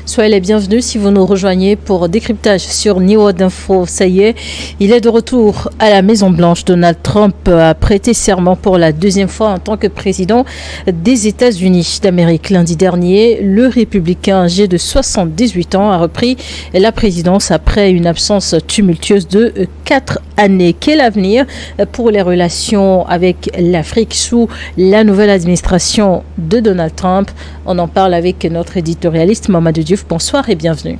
Soyez les bienvenus si vous nous rejoignez pour décryptage sur New World Info. Ça y est, il est de retour à la Maison-Blanche. Donald Trump a prêté serment pour la deuxième fois en tant que président des États-Unis d'Amérique. Lundi dernier, le républicain âgé de 78 ans a repris la présidence après une absence tumultueuse de 4 années. Quel avenir pour les relations avec l'Afrique sous la nouvelle administration de Donald Trump? On en parle avec notre éditorialiste Mamadou Diouf. Bonsoir et bienvenue.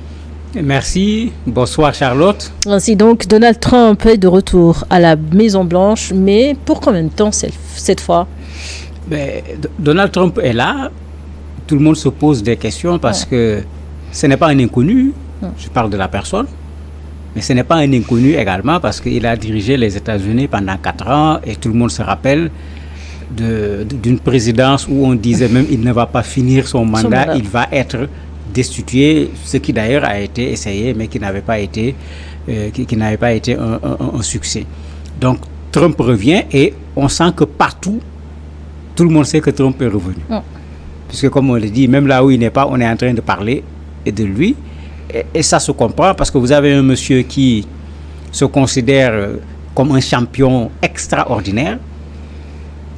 Merci. Bonsoir Charlotte. Ainsi donc, Donald Trump est de retour à la Maison-Blanche, mais pour combien de temps cette fois? Donald Trump est là. Tout le monde se pose des questions parce que ce n'est pas un inconnu. Je parle de la personne. Mais ce n'est pas un inconnu également parce qu'il a dirigé les États-Unis pendant 4 ans et tout le monde se rappelle d'une présidence où on disait même il ne va pas finir son mandat, il va être destitué, ce qui d'ailleurs a été essayé mais qui n'avait pas été un succès. Donc Trump revient et on sent que partout, tout le monde sait que Trump est revenu. Puisque comme on le dit, même là où il n'est pas, on est en train de parler de lui. Et ça se comprend parce que vous avez un monsieur qui se considère comme un champion extraordinaire,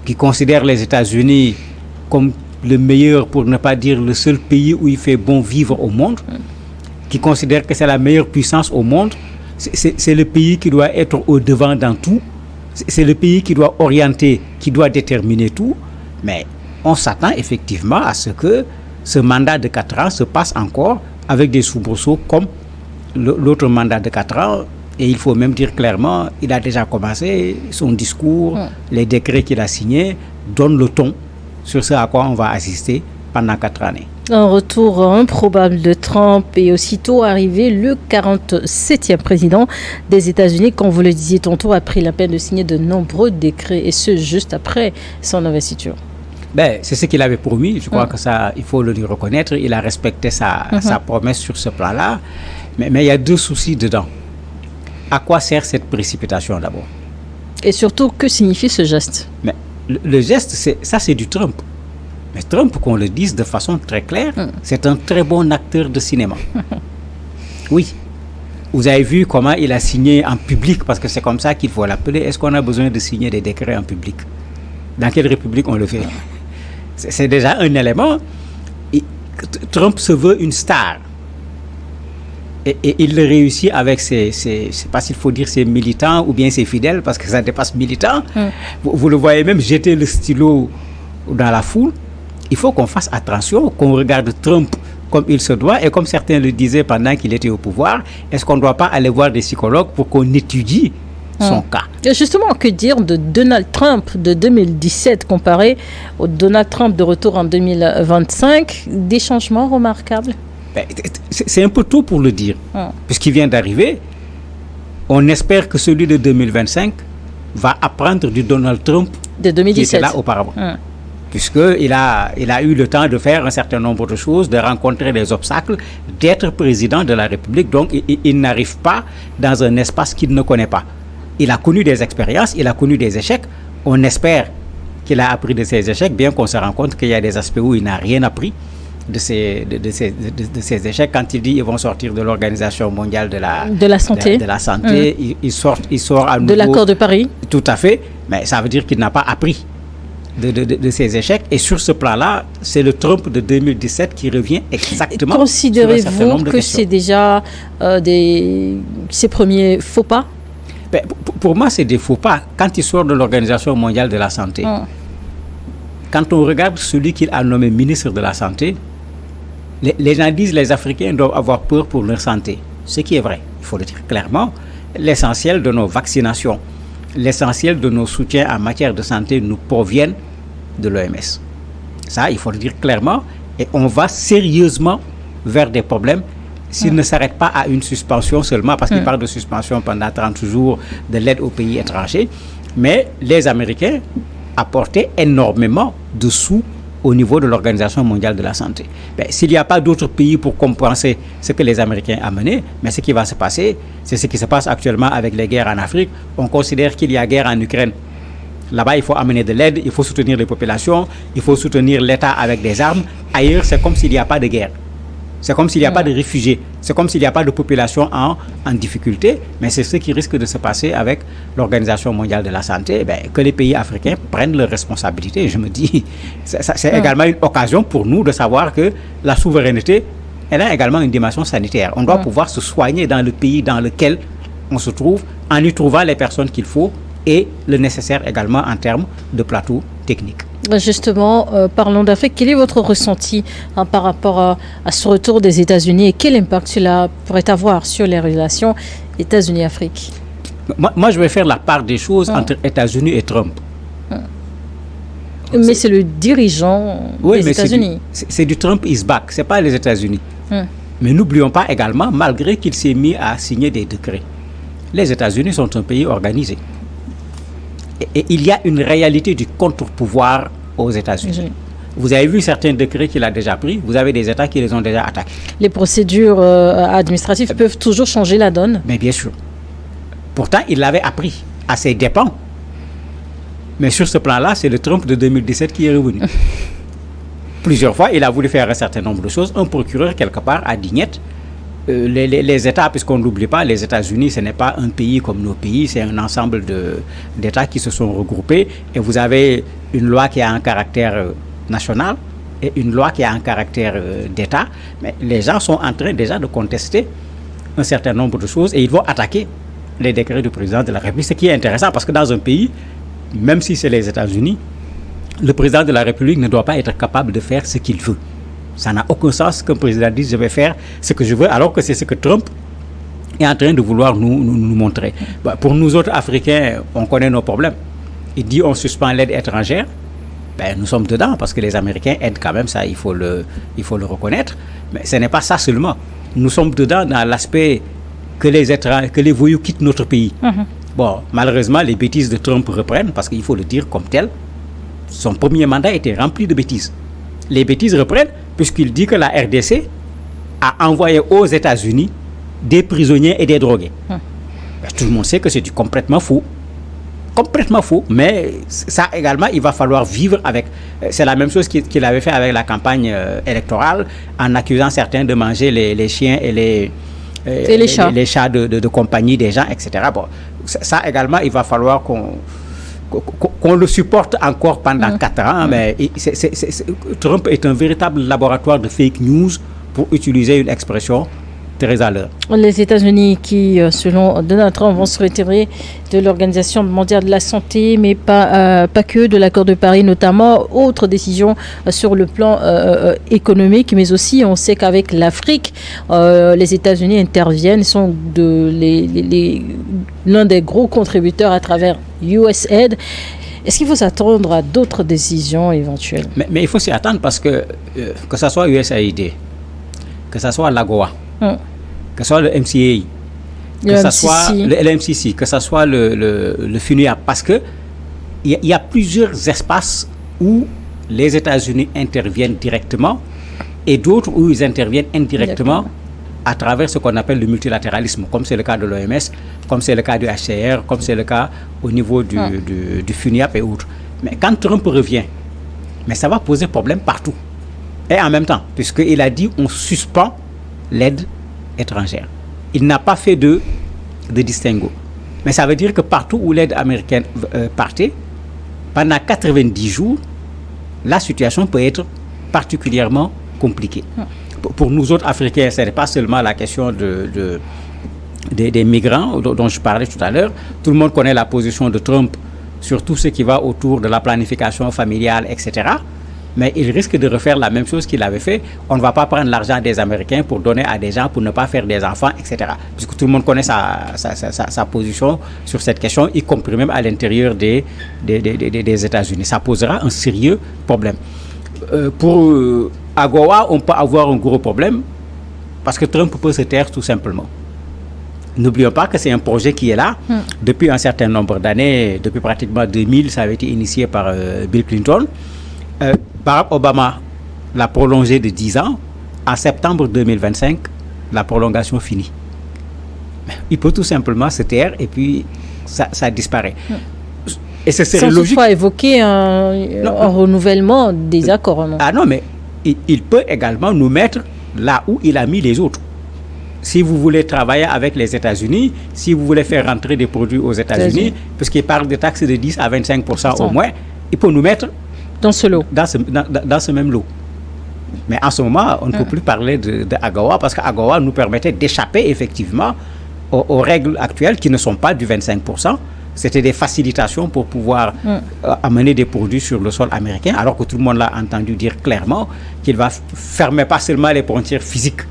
qui considère les États-Unis comme le meilleur, pour ne pas dire le seul pays où il fait bon vivre au monde, qui considère que c'est la meilleure puissance au monde. C'est le pays qui doit être au devant dans tout. C'est le pays qui doit orienter, qui doit déterminer tout. Mais on s'attend effectivement à ce que ce mandat de 4 ans se passe encore avec des soubresauts comme l'autre mandat de 4 ans. Et il faut même dire clairement, il a déjà commencé son discours, les décrets qu'il a signés donnent le ton sur ce à quoi on va assister pendant 4 années. Un retour improbable de Trump et aussitôt arrivé le 47e président des États-Unis, comme vous le disiez tantôt, a pris la peine de signer de nombreux décrets et ce juste après son investiture. C'est ce qu'il avait promis, je crois que ça, il faut le lui reconnaître, il a respecté sa promesse sur ce plan-là, mais il y a 2 soucis dedans. À quoi sert cette précipitation d'abord? Et surtout, que signifie ce geste? Mais le geste, c'est du Trump. Mais Trump, qu'on le dise de façon très claire, c'est un très bon acteur de cinéma. Oui. Vous avez vu comment il a signé en public, parce que c'est comme ça qu'il faut l'appeler. Est-ce qu'on a besoin de signer des décrets en public? Dans quelle république on le fait? C'est déjà un élément. Trump se veut une star. Et il le réussit avec je ne sais pas s'il faut dire ses militants ou bien ses fidèles, parce que ça dépasse militant. Vous le voyez même jeter le stylo dans la foule. Il faut qu'on fasse attention, qu'on regarde Trump comme il se doit, et comme certains le disaient pendant qu'il était au pouvoir, est-ce qu'on ne doit pas aller voir des psychologues pour qu'on étudie son cas? Et justement, que dire de Donald Trump de 2017 comparé au Donald Trump de retour en 2025? Des changements remarquables? C'est un peu tôt pour le dire, puisqu'il vient d'arriver. On espère que celui de 2025 va apprendre du Donald Trump de 2017 qui était là auparavant. Puisqu'il a eu le temps de faire un certain nombre de choses, de rencontrer des obstacles, d'être président de la République. Donc, il n'arrive pas dans un espace qu'il ne connaît pas. Il a connu des expériences, il a connu des échecs. On espère qu'il a appris de ses échecs, bien qu'on se rende compte qu'il y a des aspects où il n'a rien appris de ces échecs. Quand il dit qu'ils vont sortir de l'Organisation mondiale de la santé, il sort à nouveau de l'accord de Paris. Tout à fait, mais ça veut dire qu'il n'a pas appris de ces échecs. Et sur ce plan-là, c'est le Trump de 2017 qui revient exactement. Considérez-vous que c'est déjà ses premiers faux pas? Pour moi, c'est des faux pas. Quand il sort de l'Organisation mondiale de la santé, quand on regarde celui qu'il a nommé ministre de la Santé, les gens disent que les Africains doivent avoir peur pour leur santé. Ce qui est vrai, il faut le dire clairement. L'essentiel de nos vaccinations, l'essentiel de nos soutiens en matière de santé nous proviennent de l'OMS. Ça, il faut le dire clairement. Et on va sérieusement vers des problèmes s'il ne s'arrête pas à une suspension seulement, parce qu'il parle de suspension pendant 30 jours de l'aide aux pays étrangers. Mais les Américains apportaient énormément de sous au niveau de l'Organisation mondiale de la santé. S'il n'y a pas d'autres pays pour compenser ce que les Américains ont mené, mais ce qui va se passer, c'est ce qui se passe actuellement avec les guerres en Afrique. On considère qu'il y a guerre en Ukraine. Là-bas, il faut amener de l'aide, il faut soutenir les populations, il faut soutenir l'État avec des armes. Ailleurs, c'est comme s'il n'y a pas de guerre. C'est comme s'il n'y a pas de réfugiés. C'est comme s'il n'y a pas de population en difficulté. Mais c'est ce qui risque de se passer avec l'Organisation mondiale de la santé. Que les pays africains prennent leurs responsabilités. Je me dis, c'est également une occasion pour nous de savoir que la souveraineté, elle a également une dimension sanitaire. On doit pouvoir se soigner dans le pays dans lequel on se trouve, en y trouvant les personnes qu'il faut et le nécessaire également en termes de plateau technique. Justement, parlons d'Afrique. Quel est votre ressenti par rapport à ce retour des États-Unis et quel impact cela pourrait avoir sur les relations États-Unis-Afrique? Moi, je vais faire la part des choses entre États-Unis et Trump. Mais c'est le dirigeant des États-Unis. C'est du Trump is back, ce n'est pas les États-Unis. Mais n'oublions pas également, malgré qu'il s'est mis à signer des décrets, les États-Unis sont un pays organisé. Et il y a une réalité du contre-pouvoir aux États-Unis. Vous avez vu certains décrets qu'il a déjà pris, vous avez des États qui les ont déjà attaqués. Les procédures administratives peuvent toujours changer la donne. Mais bien sûr. Pourtant, il l'avait appris à ses dépens. Mais sur ce plan-là, c'est le Trump de 2017 qui est revenu. Plusieurs fois, il a voulu faire un certain nombre de choses. Un procureur, quelque part, a dit niet. Les États, puisqu'on n'oublie pas, les États-Unis, ce n'est pas un pays comme nos pays, c'est un ensemble d'États qui se sont regroupés. Et vous avez une loi qui a un caractère national et une loi qui a un caractère d'État. Mais les gens sont en train déjà de contester un certain nombre de choses et ils vont attaquer les décrets du président de la République. Ce qui est intéressant parce que dans un pays, même si c'est les États-Unis, le président de la République ne doit pas être capable de faire ce qu'il veut. Ça n'a aucun sens qu'un président dise « je vais faire ce que je veux », alors que c'est ce que Trump est en train de vouloir nous montrer. Pour nous autres Africains, on connaît nos problèmes. Il dit « on suspend l'aide étrangère ». Nous sommes dedans parce que les Américains aident quand même, ça il faut le reconnaître. Mais ce n'est pas ça seulement. Nous sommes dedans dans l'aspect que les voyous quittent notre pays. Malheureusement, les bêtises de Trump reprennent parce qu'il faut le dire comme tel. Son premier mandat était rempli de bêtises. Les bêtises reprennent puisqu'il dit que la RDC a envoyé aux États-Unis des prisonniers et des drogués. Tout le monde sait que c'est du complètement faux. Complètement faux, mais ça également, il va falloir vivre avec. C'est la même chose qu'il avait fait avec la campagne électorale en accusant certains de manger les chiens et les chats de compagnie des gens, etc. Ça également, il va falloir qu'on le supporte encore pendant 4 ans, mais Trump est un véritable laboratoire de fake news, pour utiliser une expression très à l'heure. Les États-Unis qui, selon Donald Trump, vont se retirer de l'Organisation mondiale de la santé, mais pas que, de l'accord de Paris notamment. Autre décision sur le plan économique, mais aussi on sait qu'avec l'Afrique, les États-Unis interviennent, sont l'un des gros contributeurs à travers USAID. Est-ce qu'il faut s'attendre à d'autres décisions éventuelles? Mais il faut s'y attendre parce que ce soit USAID, que ce soit l'AGOA, que ce soit le MCA, que ce soit le MCC, que ce soit le FUNIAP, parce que il y a plusieurs espaces où les États-Unis interviennent directement et d'autres où ils interviennent indirectement à travers ce qu'on appelle le multilatéralisme, comme c'est le cas de l'OMS, comme c'est le cas du HCR, comme c'est le cas au niveau du FUNIAP et autres. Mais quand Trump revient, mais ça va poser problème partout. Et en même temps, puisqu'il a dit on suspend l'aide étrangère. Il n'a pas fait de distinguo. Mais ça veut dire que partout où l'aide américaine partait, pendant 90 jours, la situation peut être particulièrement compliquée. Pour nous autres Africains, ce n'est pas seulement la question des migrants dont je parlais tout à l'heure. Tout le monde connaît la position de Trump sur tout ce qui va autour de la planification familiale, etc. Mais il risque de refaire la même chose qu'il avait fait. On ne va pas prendre l'argent des Américains pour donner à des gens pour ne pas faire des enfants, etc. Puisque tout le monde connaît sa position sur cette question, y compris même à l'intérieur des États-Unis. Ça posera un sérieux problème. Pour AGOA, on peut avoir un gros problème parce que Trump peut se taire tout simplement. N'oublions pas que c'est un projet qui est là depuis un certain nombre d'années. Depuis pratiquement 2000, ça avait été initié par Bill Clinton. Barack Obama l'a prolongé de 10 ans. En septembre 2025, la prolongation finit. Il peut tout simplement se taire et puis ça disparaît. Et c'est logique. Sans toutefois évoquer un renouvellement des accords. Non? Ah non, mais il peut également nous mettre là où il a mis les autres. Si vous voulez travailler avec les États-Unis, si vous voulez faire rentrer des produits aux États-Unis, puisqu'il parle de taxes de 10 à 25% au moins, il peut nous mettre dans ce lot. Dans ce même lot. Mais en ce moment, on ne peut plus parler de AGOA parce qu'AGOA nous permettait d'échapper effectivement aux règles actuelles qui ne sont pas du 25%. C'était des facilitations pour pouvoir amener des produits sur le sol américain, alors que tout le monde l'a entendu dire clairement qu'il va fermer pas seulement les frontières physiques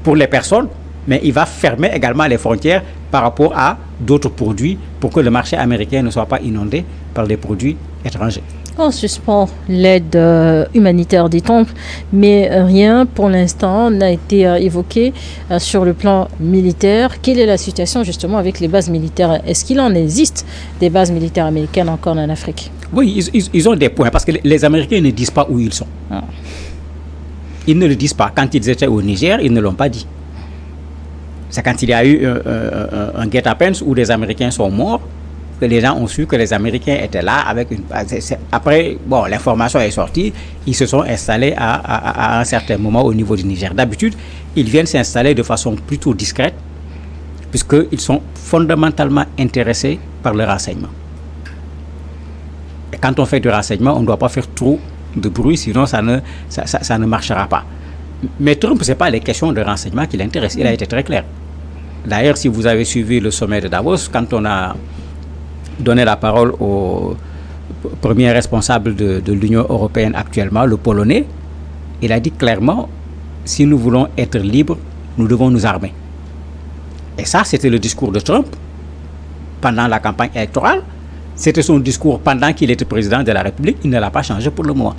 pour les personnes, mais il va fermer également les frontières par rapport à d'autres produits pour que le marché américain ne soit pas inondé par des produits étrangers. On suspend l'aide humanitaire, dit-on, mais rien pour l'instant n'a été évoqué sur le plan militaire. Quelle est la situation justement avec les bases militaires? Est-ce qu'il en existe des bases militaires américaines encore en Afrique? Oui, ils ont des points parce que les Américains ne disent pas où ils sont. Ils ne le disent pas. Quand ils étaient au Niger, ils ne l'ont pas dit. C'est quand il y a eu un guet-apens où des Américains sont morts que les gens ont su que les Américains étaient là avec une... Après, bon, l'information est sortie, ils se sont installés à un certain moment au niveau du Niger. D'habitude, ils viennent s'installer de façon plutôt discrète puisqu'ils sont fondamentalement intéressés par le renseignement. Et quand on fait du renseignement, on ne doit pas faire trop de bruit, sinon ça ne marchera pas. Mais Trump, ce n'est pas les questions de renseignement qui l'intéressent. Il a été très clair. D'ailleurs, si vous avez suivi le sommet de Davos, quand on a donné la parole au premier responsable de l'Union européenne actuellement, le Polonais, il a dit clairement, si nous voulons être libres, nous devons nous armer. Et ça, c'était le discours de Trump pendant la campagne électorale. C'était son discours pendant qu'il était président de la République. Il ne l'a pas changé pour le moment.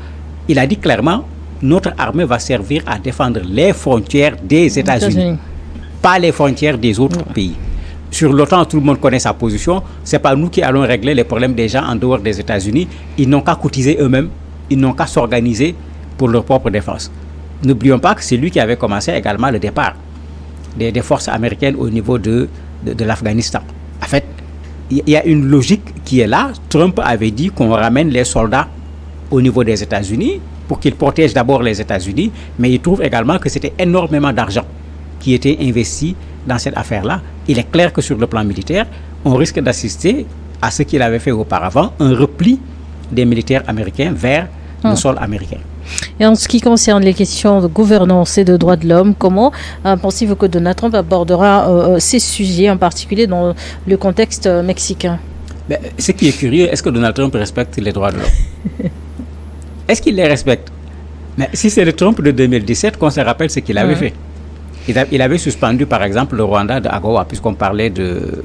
Il a dit clairement, notre armée va servir à défendre les frontières des États-Unis, pas les frontières des autres pays. Sur l'OTAN, tout le monde connaît sa position. Ce n'est pas nous qui allons régler les problèmes des gens en dehors des États-Unis. Ils n'ont qu'à cotiser eux-mêmes. Ils n'ont qu'à s'organiser pour leur propre défense. N'oublions pas que c'est lui qui avait commencé également le départ des forces américaines au niveau de l'Afghanistan. En fait, il y a une logique qui est là. Trump avait dit qu'on ramène les soldats au niveau des États-Unis pour qu'ils protègent d'abord les États-Unis, mais il trouve également que c'était énormément d'argent qui était investi dans cette affaire-là. Il est clair que sur le plan militaire, on risque d'assister à ce qu'il avait fait auparavant, un repli des militaires américains vers le sol américain. Et en ce qui concerne les questions de gouvernance et de droits de l'homme, comment pensez-vous que Donald Trump abordera ces sujets, en particulier dans le contexte mexicain? Ce qui est curieux, est-ce que Donald Trump respecte les droits de l'homme? Est-ce qu'il les respecte? Mais si c'est le Trump de 2017, qu'on se rappelle ce qu'il avait fait. Il avait suspendu, par exemple, le Rwanda de AGOA, puisqu'on parlait de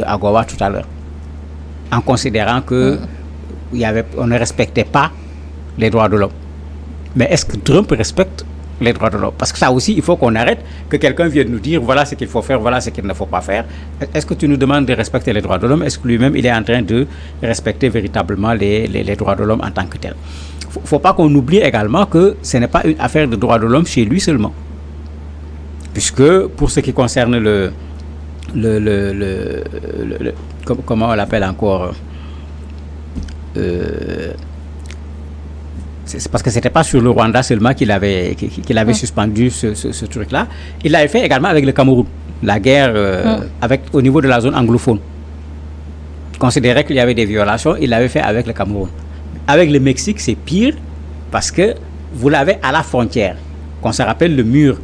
AGOA tout à l'heure, en considérant qu'on ne respectait pas les droits de l'homme. Mais est-ce que Trump respecte les droits de l'homme? Parce que ça aussi, il faut qu'on arrête que quelqu'un vienne nous dire voilà ce qu'il faut faire, voilà ce qu'il ne faut pas faire. Est-ce que tu nous demandes de respecter les droits de l'homme? Est-ce que lui-même, il est en train de respecter véritablement les droits de l'homme en tant que tel? Il ne faut pas qu'on oublie également que ce n'est pas une affaire de droits de l'homme chez lui seulement. Puisque pour ce qui concerne comment on l'appelle encore, c'est parce que c'était pas sur le Rwanda seulement qu'il avait suspendu ce truc-là. Il l'avait fait également avec le Cameroun, la guerre au niveau de la zone anglophone. Il considérait qu'il y avait des violations, il l'avait fait avec le Cameroun. Avec le Mexique, c'est pire parce que vous l'avez à la frontière. Qu'on se rappelle le mur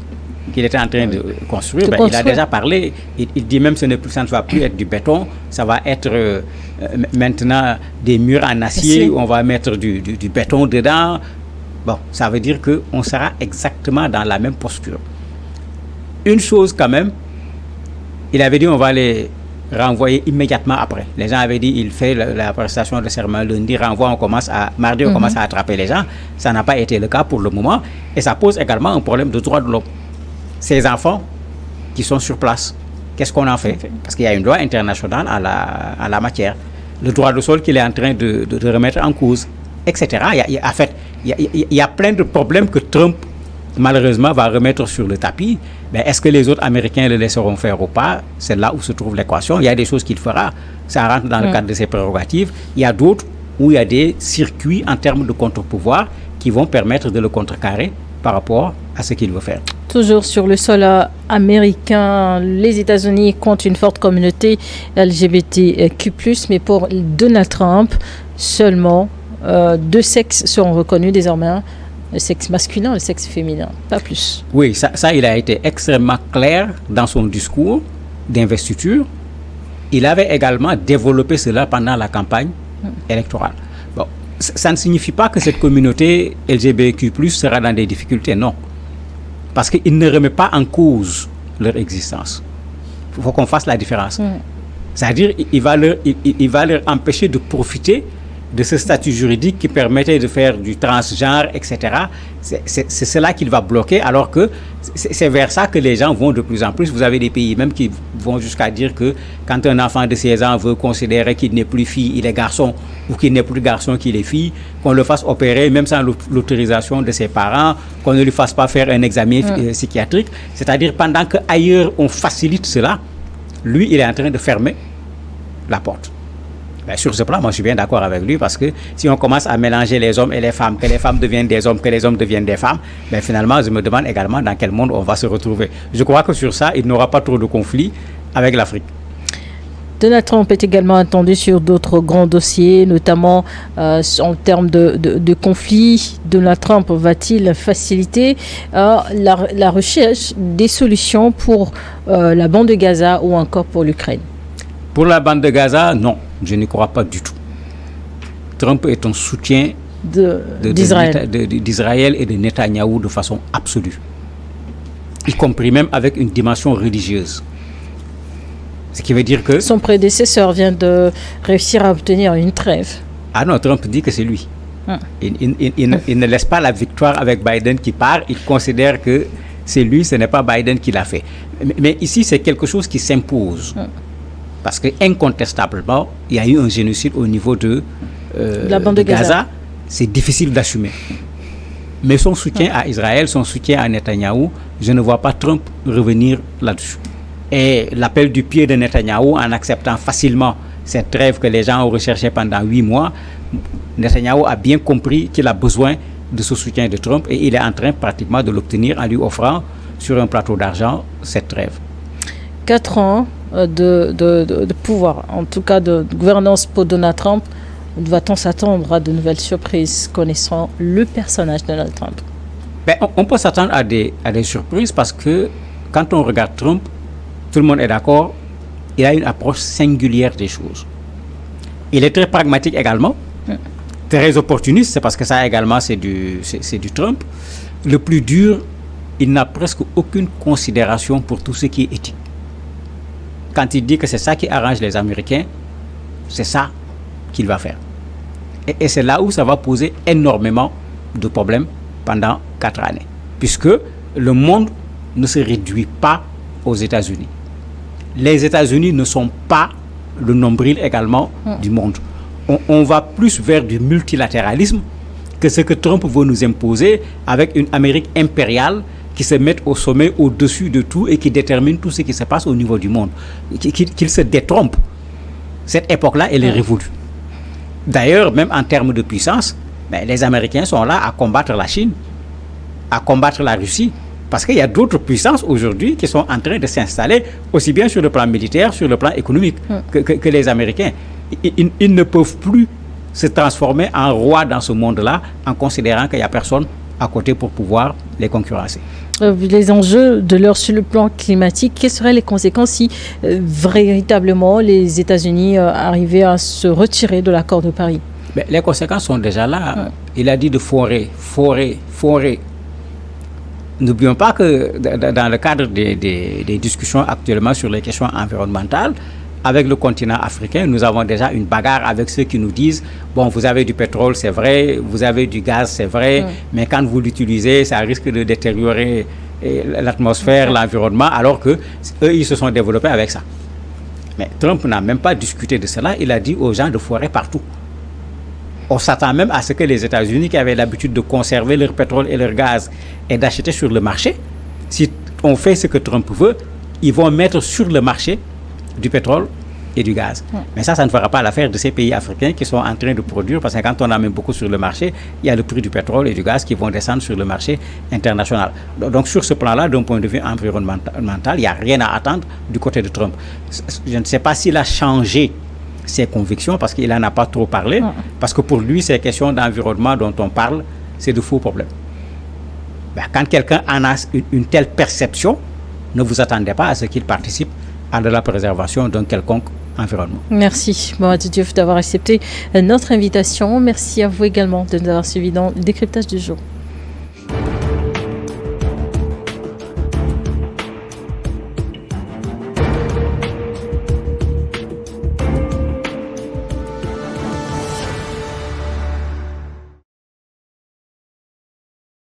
qu'il était en train de construire, il a déjà parlé, il dit même que ça ne va plus être du béton, ça va être maintenant des murs en acier où on va mettre du béton dedans. Bon, ça veut dire qu'on sera exactement dans la même posture. Une chose quand même, il avait dit on va les renvoyer immédiatement après. Les gens avaient dit il fait la prestation de serment lundi, renvoi, mardi on commence à attraper les gens. Ça n'a pas été le cas pour le moment et ça pose également un problème de droit de l'homme. Ces enfants qui sont sur place, qu'est-ce qu'on en fait? Parce qu'il y a une loi internationale à la matière. Le droit de sol qu'il est en train de remettre en cause, etc. Il y a plein de problèmes que Trump, malheureusement, va remettre sur le tapis. Mais est-ce que les autres Américains le laisseront faire ou pas? C'est là où se trouve l'équation. Il y a des choses qu'il fera. Ça rentre dans le cadre de ses prérogatives. Il y a d'autres où il y a des circuits en termes de contre-pouvoir qui vont permettre de le contrecarrer par rapport à ce qu'il veut faire. Toujours sur le sol américain, les États-Unis comptent une forte communauté LGBTQ+, mais pour Donald Trump, seulement 2 sexes seront reconnus désormais, le sexe masculin et le sexe féminin, pas plus. Oui, ça, il a été extrêmement clair dans son discours d'investiture. Il avait également développé cela pendant la campagne électorale. Bon, ça ne signifie pas que cette communauté LGBTQ+, sera dans des difficultés, non. Parce qu'il ne remet pas en cause leur existence. Il faut qu'on fasse la différence. C'est-à-dire qu'il va leur empêcher de profiter de ce statut juridique qui permettait de faire du transgenre, etc. C'est cela qu'il va bloquer, alors que c'est vers ça que les gens vont de plus en plus. Vous avez des pays même qui vont jusqu'à dire que quand un enfant de 16 ans veut considérer qu'il n'est plus fille, il est garçon, ou qu'il n'est plus garçon, qu'il est fille, qu'on le fasse opérer, même sans l'autorisation de ses parents, qu'on ne lui fasse pas faire un examen psychiatrique. C'est-à-dire, pendant qu'ailleurs on facilite cela, lui, il est en train de fermer la porte. Ben, sur ce plan, moi je suis bien d'accord avec lui, parce que si on commence à mélanger les hommes et les femmes, que les femmes deviennent des hommes, que les hommes deviennent des femmes, ben, finalement je me demande également dans quel monde on va se retrouver. Je crois que sur ça, il n'aura pas trop de conflits avec l'Afrique. Donald Trump est également attendu sur d'autres grands dossiers, notamment en termes de conflits. Donald Trump va-t-il faciliter la recherche des solutions pour la bande de Gaza ou encore pour l'Ukraine? Pour la bande de Gaza, non, je n'y crois pas du tout. Trump est un soutien d'Israël et de Netanyahou de façon absolue, y compris même avec une dimension religieuse. Ce qui veut dire que... Son prédécesseur vient de réussir à obtenir une trêve. Ah non, Trump dit que c'est lui. Il ne laisse pas la victoire avec Biden qui part, il considère que c'est lui, ce n'est pas Biden qui l'a fait. Mais ici, c'est quelque chose qui s'impose. Parce que incontestablement, il y a eu un génocide au niveau de la bande de Gaza. C'est difficile d'assumer. Mais son soutien à Israël, son soutien à Netanyahou, je ne vois pas Trump revenir là-dessus. Et l'appel du pied de Netanyahou, en acceptant facilement cette trêve que les gens ont recherchée pendant 8 mois, Netanyahou a bien compris qu'il a besoin de ce soutien de Trump, et il est en train pratiquement de l'obtenir en lui offrant sur un plateau d'argent cette trêve. 4 ans de pouvoir, en tout cas de gouvernance pour Donald Trump. Va-t-on s'attendre à de nouvelles surprises connaissant le personnage de Donald Trump? Ben, on peut s'attendre à des surprises, parce que quand on regarde Trump, tout le monde est d'accord, il a une approche singulière des choses. Il est très pragmatique également, très opportuniste, c'est parce que ça également c'est du Trump. Le plus dur, il n'a presque aucune considération pour tout ce qui est éthique. Quand il dit que c'est ça qui arrange les Américains, c'est ça qu'il va faire. Et c'est là où ça va poser énormément de problèmes pendant 4 années. Puisque le monde ne se réduit pas aux États-Unis. Les États-Unis ne sont pas le nombril également du monde. On va plus vers du multilatéralisme que ce que Trump veut nous imposer, avec une Amérique impériale qui se met au sommet, au-dessus de tout, et qui détermine tout ce qui se passe au niveau du monde. Qu'il se détrompe. Cette époque-là, elle est révolue. D'ailleurs, même en termes de puissance, les Américains sont là à combattre la Chine, à combattre la Russie, parce qu'il y a d'autres puissances aujourd'hui qui sont en train de s'installer, aussi bien sur le plan militaire, sur le plan économique, que les Américains. Ils ne peuvent plus se transformer en roi dans ce monde-là, en considérant qu'il n'y a personne à côté pour pouvoir les concurrencer. Les enjeux de l'heure sur le plan climatique, quelles seraient les conséquences si véritablement les États-Unis arrivaient à se retirer de l'accord de Paris? Les conséquences sont déjà là. Il a dit de forer. N'oublions pas que dans le cadre des discussions actuellement sur les questions environnementales, avec le continent africain, nous avons déjà une bagarre avec ceux qui nous disent bon, vous avez du pétrole, c'est vrai, vous avez du gaz, c'est vrai, mais quand vous l'utilisez, ça risque de détériorer l'atmosphère, l'environnement, alors que eux, ils se sont développés avec ça. Mais Trump n'a même pas discuté de cela, il a dit aux gens de forer partout. On s'attend même à ce que les États-Unis, qui avaient l'habitude de conserver leur pétrole et leur gaz et d'acheter sur le marché, si on fait ce que Trump veut, ils vont mettre sur le marché du pétrole et du gaz. Mais ça ne fera pas l'affaire de ces pays africains qui sont en train de produire, parce que quand on amène beaucoup sur le marché, il y a le prix du pétrole et du gaz qui vont descendre sur le marché international. Donc sur ce plan-là, d'un point de vue environnemental, il n'y a rien à attendre du côté de Trump. Je ne sais pas s'il a changé ses convictions, parce qu'il n'en a pas trop parlé, parce que pour lui, ces questions d'environnement dont on parle, c'est de faux problèmes. Ben, quand quelqu'un en a une telle perception, ne vous attendez pas à ce qu'il participe à de la préservation d'un quelconque environnement. Merci, Mohamed Diouf, d'avoir accepté notre invitation. Merci à vous également de nous avoir suivis dans le décryptage du jour.